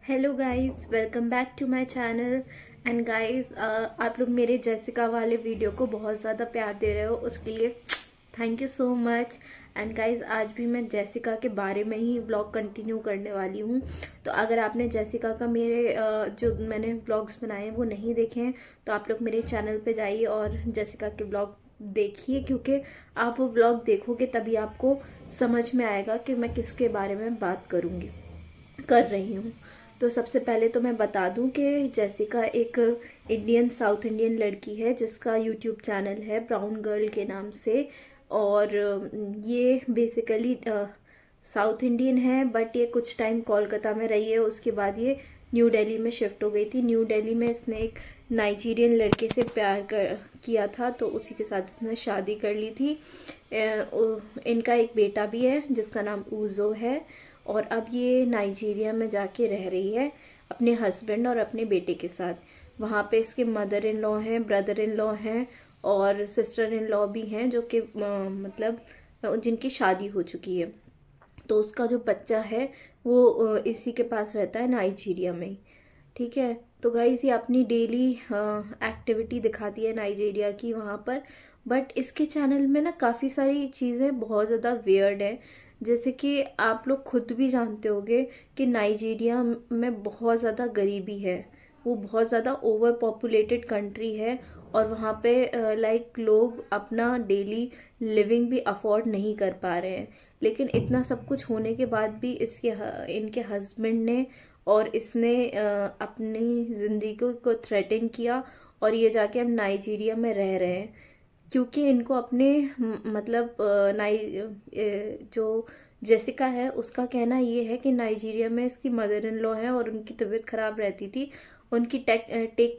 Hello guys, welcome back to my channel. And guys, आप लोग मेरे जेसिका वाले वीडियो को बहुत ज़्यादा प्यार दे रहे हो, उसके लिए thank you so much. And guys, आज भी मैं जेसिका के बारे में ही व्लॉग कंटिन्यू करने वाली हूँ। तो अगर आपने जेसिका का मेरे जो मैंने व्लॉग्स बनाए हैं वो नहीं देखे हैं तो आप लोग मेरे चैनल पे जाइए और जेसिका के व्लॉग देखिए, क्योंकि आप वो व्लॉग देखोगे तभी आपको समझ में आएगा कि मैं किसके बारे में बात कर रही हूँ। तो सबसे पहले तो मैं बता दूं कि जेसिका एक साउथ इंडियन लड़की है जिसका यूट्यूब चैनल है ब्राउन गर्ल के नाम से। और ये बेसिकली साउथ इंडियन है, बट ये कुछ टाइम कोलकाता में रही है। उसके बाद ये न्यू दिल्ली में शिफ्ट हो गई थी। न्यू दिल्ली में इसने एक नाइजीरियन लड़के से किया था, तो उसी के साथ इसने शादी कर ली थी। इनका एक बेटा भी है जिसका नाम ऊजो है। और अब ये नाइजीरिया में जाके रह रही है अपने हस्बैंड और अपने बेटे के साथ। वहाँ पे इसके मदर इन लॉ हैं, ब्रदर इन लॉ हैं और सिस्टर इन लॉ भी हैं, जो कि मतलब जिनकी शादी हो चुकी है। तो उसका जो बच्चा है वो इसी के पास रहता है नाइजीरिया में ही। ठीक है। तो गाइस, ये अपनी डेली एक्टिविटी दिखाती है नाइजीरिया की वहाँ पर। बट इसके चैनल में ना काफ़ी सारी चीज़ें बहुत ज़्यादा वियर्ड है। जैसे कि आप लोग खुद भी जानते होंगे कि नाइजीरिया में बहुत ज़्यादा गरीबी है। वो बहुत ज़्यादा ओवर पॉपुलेटेड कंट्री है और वहाँ पे लाइक लोग अपना डेली लिविंग भी अफोर्ड नहीं कर पा रहे हैं। लेकिन इतना सब कुछ होने के बाद भी इनके हस्बैंड ने और इसने अपनी ज़िंदगी को थ्रेटन किया और ये जाके अब नाइजीरिया में रह रहे हैं, क्योंकि इनको अपने मतलब जो जेसिका है उसका कहना ये है कि नाइजीरिया में इसकी मदर इन लॉ है और उनकी तबीयत खराब रहती थी। उनकी टेक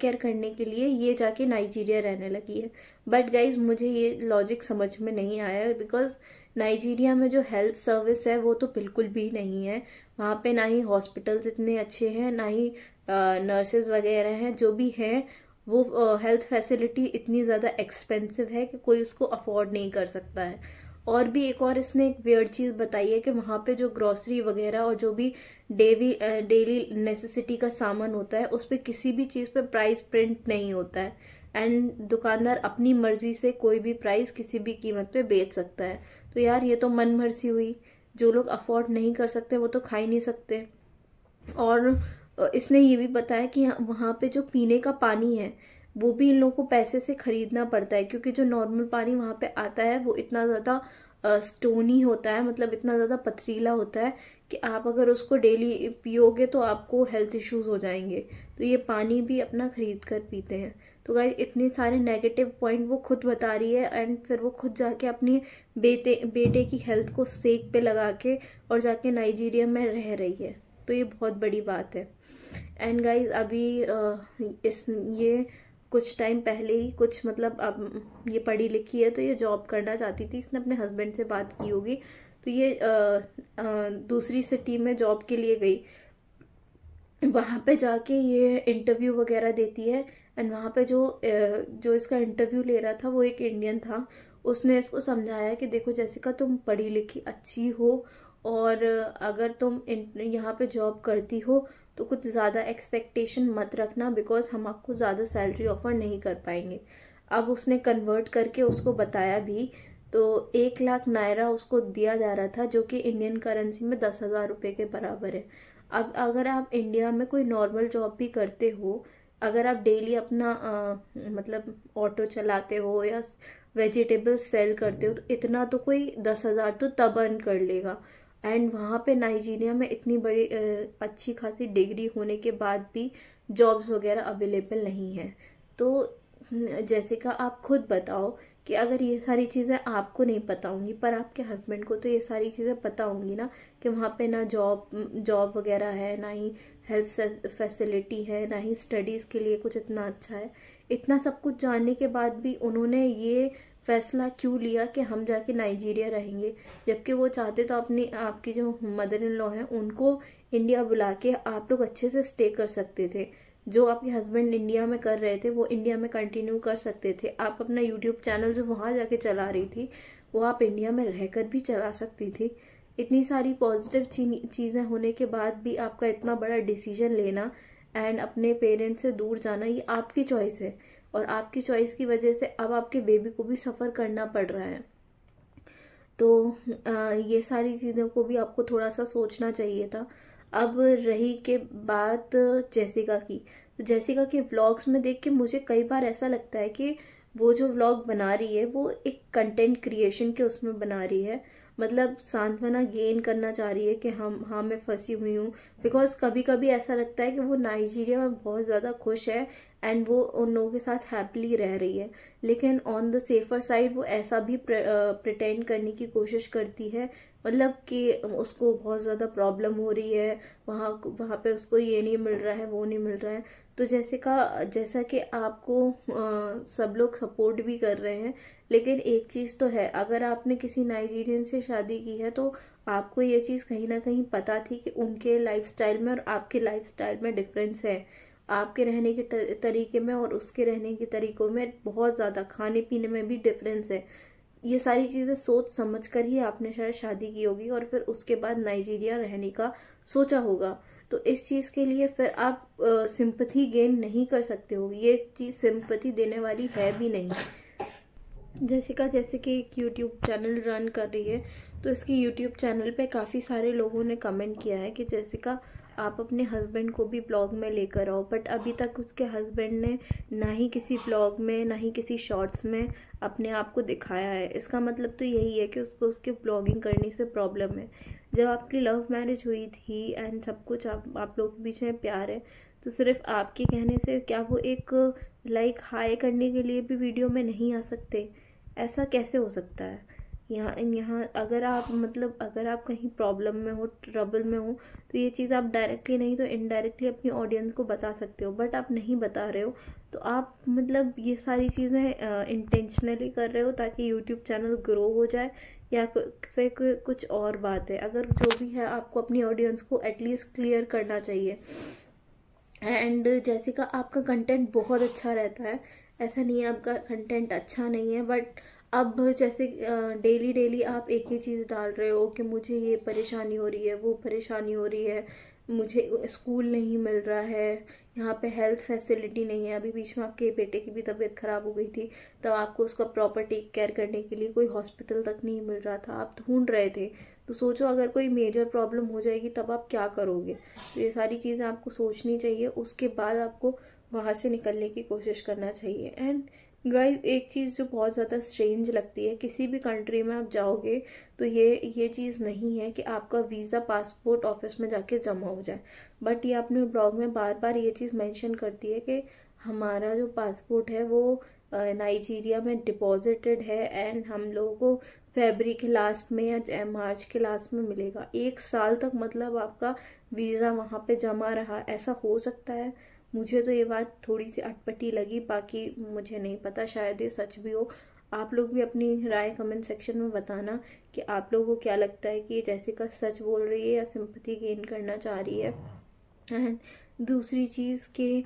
केयर करने के लिए ये जाके नाइजीरिया रहने लगी है। बट गाइज, मुझे ये लॉजिक समझ में नहीं आया, बिकॉज नाइजीरिया में जो हेल्थ सर्विस है वो तो बिल्कुल भी नहीं है। वहाँ पे ना ही हॉस्पिटल्स इतने अच्छे हैं, ना ही नर्सेज वगैरह हैं। जो भी हैं वो हेल्थ फैसिलिटी इतनी ज़्यादा एक्सपेंसिव है कि कोई उसको अफोर्ड नहीं कर सकता है। और भी एक और इसने एक वियर्ड चीज़ बताई है कि वहाँ पे जो ग्रॉसरी वगैरह और जो भी डेली नेसेसिटी का सामान होता है उस पर किसी भी चीज़ पे प्राइस प्रिंट नहीं होता है। एंड दुकानदार अपनी मर्जी से कोई भी प्राइस किसी भी कीमत पे बेच सकता है। तो यार, ये तो मन मर्जी हुई। जो लोग अफोर्ड नहीं कर सकते वो तो खा ही नहीं सकते। और इसने ये भी बताया कि वहाँ पे जो पीने का पानी है वो भी इन लोगों को पैसे से खरीदना पड़ता है, क्योंकि जो नॉर्मल पानी वहाँ पे आता है वो इतना ज़्यादा स्टोनी होता है, मतलब इतना ज़्यादा पथरीला होता है कि आप अगर उसको डेली पियोगे तो आपको हेल्थ इश्यूज हो जाएंगे। तो ये पानी भी अपना खरीद कर पीते हैं। तो गाइस, इतने सारे नेगेटिव पॉइंट वो खुद बता रही है एंड फिर वो खुद जाके अपनी बेटे की हेल्थ को सेक पे लगा के और जाके नाइजीरिया में रह रही है। तो ये बहुत बड़ी बात है। एंड गाइज, अभी ये कुछ टाइम पहले ही कुछ मतलब अब ये पढ़ी लिखी है तो ये जॉब करना चाहती थी। इसने अपने हस्बैंड से बात की होगी, तो ये दूसरी सिटी में जॉब के लिए गई। वहाँ पे जाके ये इंटरव्यू वगैरह देती है। एंड वहाँ पे जो इसका इंटरव्यू ले रहा था वो एक इंडियन था। उसने इसको समझाया कि देखो जेसिका, तुम पढ़ी लिखी अच्छी हो और अगर तुम यहाँ पे जॉब करती हो तो कुछ ज़्यादा एक्सपेक्टेशन मत रखना, बिकॉज हम आपको ज़्यादा सैलरी ऑफर नहीं कर पाएंगे। अब उसने कन्वर्ट करके उसको बताया भी, तो 1 लाख नायरा उसको दिया जा रहा था, जो कि इंडियन करेंसी में 10,000 रुपये के बराबर है। अब अगर आप इंडिया में कोई नॉर्मल जॉब भी करते हो, अगर आप डेली अपना मतलब ऑटो चलाते हो या वेजिटेबल सेल करते हो, तो इतना तो कोई 10,000 तो तब अर्न कर लेगा। एंड वहाँ पे नाइजीरिया में इतनी बड़ी अच्छी खासी डिग्री होने के बाद भी जॉब्स वगैरह अवेलेबल नहीं है। तो जैसिका, आप खुद बताओ कि अगर ये सारी चीज़ें आपको नहीं पता होंगी पर आपके हस्बैंड को तो ये सारी चीज़ें पता होंगी ना, कि वहाँ पे ना जॉब वगैरह है, ना ही हेल्थ फैसिलिटी है, ना ही स्टडीज़ के लिए कुछ इतना अच्छा है। इतना सब कुछ जानने के बाद भी उन्होंने ये फैसला क्यों लिया कि हम जाके नाइजीरिया रहेंगे, जबकि वो चाहते तो अपनी आपकी जो मदर इन लॉ है उनको इंडिया बुला के आप लोग अच्छे से स्टे कर सकते थे। जो आपके हस्बैंड इंडिया में कर रहे थे वो इंडिया में कंटिन्यू कर सकते थे। आप अपना यूट्यूब चैनल जो वहाँ जाके चला रही थी वो आप इंडिया में रहकर भी चला सकती थी। इतनी सारी पॉजिटिव चीज़ें होने के बाद भी आपका इतना बड़ा डिसीजन लेना एंड अपने पेरेंट्स से दूर जाना, ये आपकी चॉइस है। और आपकी चॉइस की वजह से अब आपके बेबी को भी सफ़र करना पड़ रहा है। तो ये सारी चीज़ों को भी आपको थोड़ा सा सोचना चाहिए था। अब रही के बात जेसिका की, तो जेसिका के व्लॉग्स में देख के मुझे कई बार ऐसा लगता है कि वो जो व्लॉग बना रही है वो एक कंटेंट क्रिएशन के उसमें बना रही है, मतलब सांत्वना गेन करना चाह रही है कि हाँ मैं फंसी हुई हूँ। बिकॉज कभी कभी ऐसा लगता है कि वो नाइजीरिया में बहुत ज़्यादा खुश है एंड वो उन लोगों के साथ हैप्पीली रह रही है, लेकिन ऑन द सेफर साइड वो ऐसा भी प्रिटेंड करने की कोशिश करती है, मतलब कि उसको बहुत ज़्यादा प्रॉब्लम हो रही है, वहाँ वहाँ पे उसको ये नहीं मिल रहा है, वो नहीं मिल रहा है। तो जैसा कि आपको सब लोग सपोर्ट भी कर रहे हैं, लेकिन एक चीज़ तो है, अगर आपने किसी नाइजीरियन से शादी की है तो आपको ये चीज़ कहीं ना कहीं पता थी कि उनके लाइफस्टाइल में और आपके लाइफस्टाइल में डिफरेंस है। आपके रहने के तरीके में और उसके रहने के तरीकों में बहुत ज़्यादा, खाने पीने में भी डिफरेंस है। ये सारी चीज़ें सोच समझ कर ही आपने शायद शादी की होगी और फिर उसके बाद नाइजीरिया रहने का सोचा होगा। तो इस चीज़ के लिए फिर आप सिंपथी गेन नहीं कर सकते हो, ये चीज़ सिंपथी देने वाली है भी नहीं। जेसिका जैसे कि एक यूट्यूब चैनल रन कर रही है, तो इसकी यूट्यूब चैनल पे काफ़ी सारे लोगों ने कमेंट किया है कि जेसिका आप अपने हस्बैंड को भी ब्लॉग में लेकर आओ, बट अभी तक उसके हस्बैंड ने ना ही किसी ब्लॉग में ना ही किसी शॉर्ट्स में अपने आप को दिखाया है। इसका मतलब तो यही है कि उसको उसके ब्लॉगिंग करने से प्रॉब्लम है। जब आपकी लव मैरिज हुई थी एंड सब कुछ आप लोगों के बीच में प्यार है, तो सिर्फ आपके कहने से क्या वो एक लाइक हाई करने के लिए भी वीडियो में नहीं आ सकते? ऐसा कैसे हो सकता है? यहाँ अगर आप कहीं प्रॉब्लम में हो, ट्रबल में हो, तो ये चीज़ आप डायरेक्टली नहीं तो इनडायरेक्टली अपनी ऑडियंस को बता सकते हो, बट आप नहीं बता रहे हो। तो आप मतलब ये सारी चीज़ें इंटेंशनली कर रहे हो ताकि यूट्यूब चैनल ग्रो हो जाए, या फिर कुछ और बात है? अगर जो भी है, आपको अपनी ऑडियंस को एटलीस्ट क्लियर करना चाहिए। एंड जैसिका आपका कंटेंट बहुत अच्छा रहता है, ऐसा नहीं है आपका कंटेंट अच्छा नहीं है, बट अब जैसे डेली डेली आप एक ही चीज़ डाल रहे हो कि मुझे ये परेशानी हो रही है, वो परेशानी हो रही है, मुझे स्कूल नहीं मिल रहा है, यहाँ पे हेल्थ फैसिलिटी नहीं है। अभी बीच में आपके बेटे की भी तबीयत ख़राब हो गई थी, तब आपको उसका प्रॉपर टेक केयर करने के लिए कोई हॉस्पिटल तक नहीं मिल रहा था, आप ढूंढ रहे थे। तो सोचो अगर कोई मेजर प्रॉब्लम हो जाएगी तब आप क्या करोगे? तो ये सारी चीज़ें आपको सोचनी चाहिए, उसके बाद आपको वहाँ से निकलने की कोशिश करना चाहिए। एंड गाइस, एक चीज़ जो बहुत ज़्यादा स्ट्रेंज लगती है, किसी भी कंट्री में आप जाओगे तो ये चीज़ नहीं है कि आपका वीज़ा पासपोर्ट ऑफिस में जाके जमा हो जाए, बट ये अपने ब्लॉग में बार बार ये चीज़ मेंशन करती है कि हमारा जो पासपोर्ट है वो नाइजीरिया में डिपॉजिटेड है एंड हम लोगों को फरवरी के लास्ट में या मार्च के लास्ट में मिलेगा। 1 साल तक मतलब आपका वीज़ा वहाँ पे जमा रहा, ऐसा हो सकता है? मुझे तो ये बात थोड़ी सी अटपटी लगी, बाकी मुझे नहीं पता, शायद ये सच भी हो। आप लोग भी अपनी राय कमेंट सेक्शन में बताना कि आप लोगों को क्या लगता है कि ये जेसिका सच बोल रही है या सिंपैथी गेन करना चाह रही है। एंड दूसरी चीज़ कि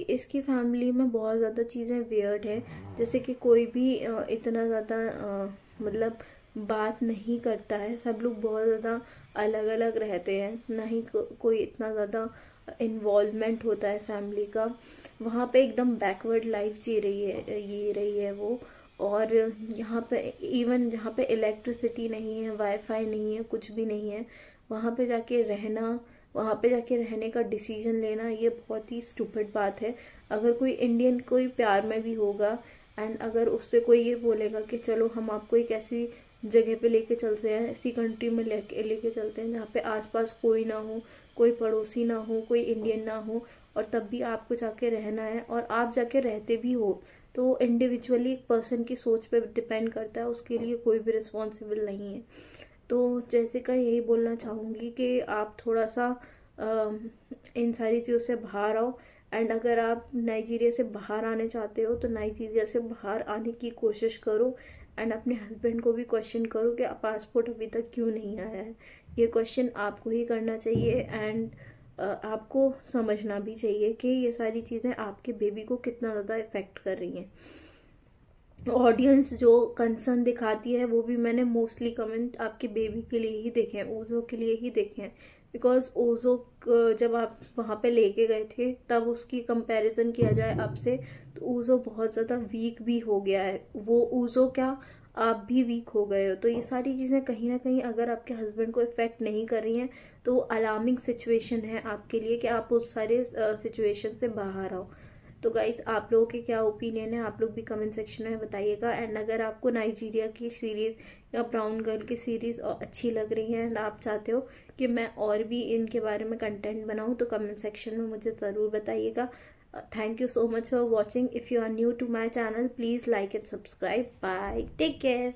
इसकी फैमिली में बहुत ज़्यादा चीज़ें वियर्ड है, जैसे कि कोई भी इतना ज़्यादा मतलब बात नहीं करता है, सब लोग बहुत ज़्यादा अलग अलग रहते हैं, ना ही कोई इतना ज़्यादा इन्वॉल्वमेंट होता है फैमिली का। वहाँ पे एकदम बैकवर्ड लाइफ जी रही है वो। और यहाँ पे इवन जहाँ पे इलेक्ट्रिसिटी नहीं है, वाईफाई नहीं है, कुछ भी नहीं है, वहाँ पे जाके रहने का डिसीजन लेना, ये बहुत ही स्टूपिड बात है। अगर कोई इंडियन कोई प्यार में भी होगा एंड अगर उससे कोई ये बोलेगा कि चलो हम आपको एक ऐसी जगह पे लेके चलते हैं, ऐसी कंट्री में लेके चलते हैं जहाँ पे आसपास कोई ना हो, कोई पड़ोसी ना हो, कोई इंडियन ना हो, और तब भी आपको जाके रहना है और आप जाके रहते भी हो, तो इंडिविजुअली एक पर्सन की सोच पे डिपेंड करता है, उसके लिए कोई भी रिस्पॉन्सिबल नहीं है। तो जेसिका यही बोलना चाहूँगी कि आप थोड़ा सा इन सारी चीज़ों से बाहर आओ। एंड अगर आप नाइजीरिया से बाहर आने चाहते हो तो नाइजीरिया से बाहर आने की कोशिश करो एंड अपने हस्बैंड को भी क्वेश्चन करो कि पासपोर्ट अभी तक क्यों नहीं आया है। ये क्वेश्चन आपको ही करना चाहिए एंड आपको समझना भी चाहिए कि ये सारी चीज़ें आपके बेबी को कितना ज़्यादा इफ़ेक्ट कर रही हैं। ऑडियंस जो कंसर्न दिखाती है वो भी मैंने मोस्टली कमेंट आपके बेबी के लिए ही देखे हैं, ओजो के लिए ही देखे हैं। बिकॉज ओजो जब आप वहाँ पे लेके गए थे तब उसकी कंपैरिजन किया जाए आपसे तो ओजो बहुत ज़्यादा वीक भी हो गया है। वो ओजो क्या, आप भी वीक हो गए हो। तो ये सारी चीज़ें कहीं ना कहीं अगर आपके हस्बैंड को इफेक्ट नहीं कर रही हैं तो वो अलार्मिंग सिचुएशन है आपके लिए कि आप उस सारे सिचुएशन से बाहर आओ। तो गाइस आप लोगों के क्या ओपिनियन है, आप लोग भी कमेंट सेक्शन में बताइएगा। एंड अगर आपको नाइजीरिया की सीरीज़ या ब्राउन गर्ल की सीरीज़ अच्छी लग रही है एंड आप चाहते हो कि मैं और भी इनके बारे में कंटेंट बनाऊं तो कमेंट सेक्शन में मुझे ज़रूर बताइएगा। Thank you so much for watching. If you are new to my channel please like and subscribe. Bye, take care.